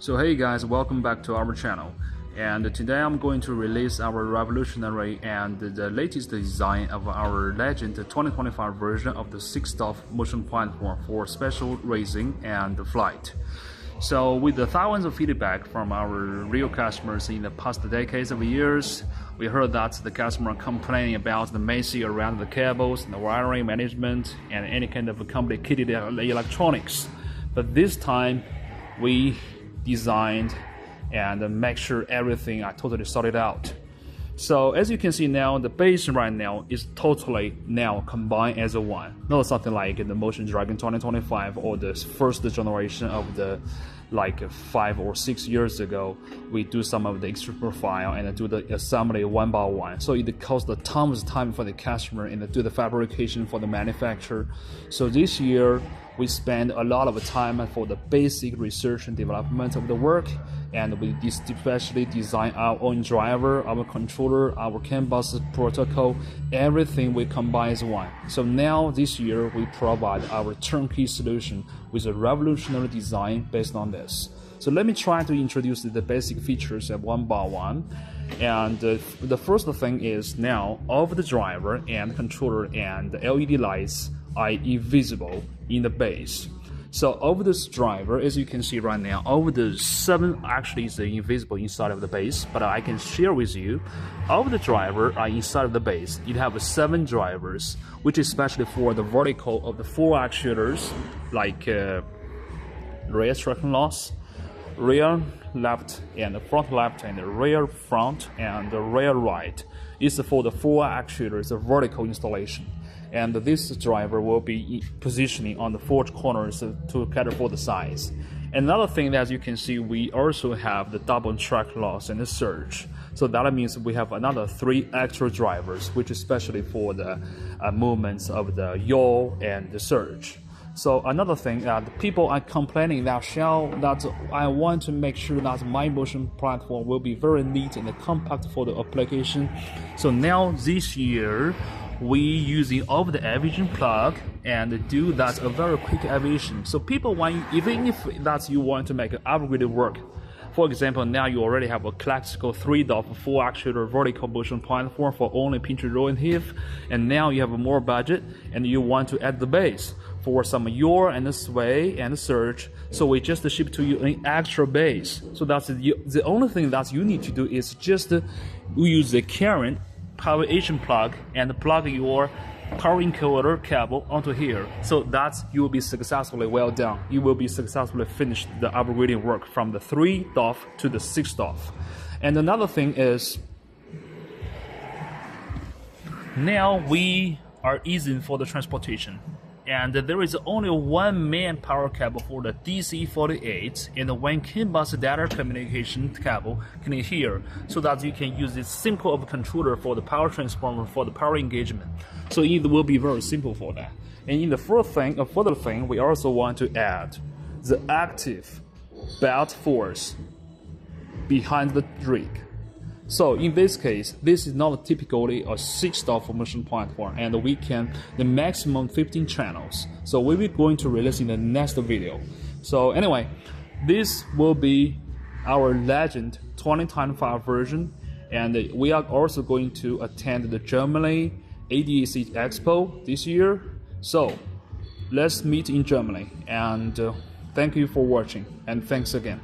So hey guys, welcome back to our channel, and today I'm going to release our revolutionary and the latest design of our Legend 2025 version of the 6-DOF motion platform for special racing and flight. So with the thousands of feedback from our real customers in the past decades of years, we heard that the customer complaining about the messy around the cables, the wiring management, and any kind of complicated electronics. But this time we designed and make sure everything are totally sorted out. So as you can see now, the base right now is totally now combined as a one. Not something like the Motion Dragon 2025 or the first generation of the 5 or 6 years ago. We do some of the extra profile and do the assembly one by one. So it costs a ton of time for the customer and do the fabrication for the manufacturer. So this year we spend a lot of time for the basic research and development of the work, and we especially design our own driver, our controller, our CAN bus protocol, everything we combine as one. So now this year we provide our turnkey solution with a revolutionary design based on this. So let me try to introduce the basic features one by one. And the first thing is now all of the driver and controller and the LED lights are invisible in the base. So over this driver, as you can see right now, over the 7 actually is invisible inside of the base, but I can share with you, over the driver are inside of the base. You have 7 drivers, which is especially for the vertical of the 4 actuators, like rear traction loss, rear left and front left, and the rear front and the rear right. Is for the 4 actuators, of vertical installation. And this driver will be positioning on the 4 corners to cater for the size. Another thing that, as you can see, we also have the double track loss and the surge. So that means we have another 3 extra drivers, which is especially for the movements of the yaw and the surge. So another thing, people are complaining that I want to make sure that my motion platform will be very neat and compact for the application. So now this year, we using all of the aviation plug and do that a very quick aviation. So people want, even if that you want to make an upgraded work. For example, now you already have a classical 3-DOF 4-actuator vertical motion platform for only pinch roll and heave, and now you have a more budget and you want to add the base for some yaw and the sway and the surge. So we just ship to you an extra base. So that's the only thing that you need to do is just use the current power aviation plug and plug your power encoder cable onto here. So that you will be successfully well done. You will be successfully finished the upgrading work from the 3-DOF to the 6-DOF. And another thing is, now we are easy for the transportation. And there is only 1 main power cable for the DC48 and 1 CAN bus data communication cable can here, so that you can use this simple of controller for the power transformer for the power engagement. So it will be very simple for that. And in the further thing, we also want to add the active belt force behind the rig. So in this case, this is not typically a 6-DOF motion platform, and we can the maximum 15 channels. So we will going to release in the next video. So anyway, this will be our Legend 2025 version, and we are also going to attend the Germany ADAC Expo this year. So let's meet in Germany, and thank you for watching, and thanks again.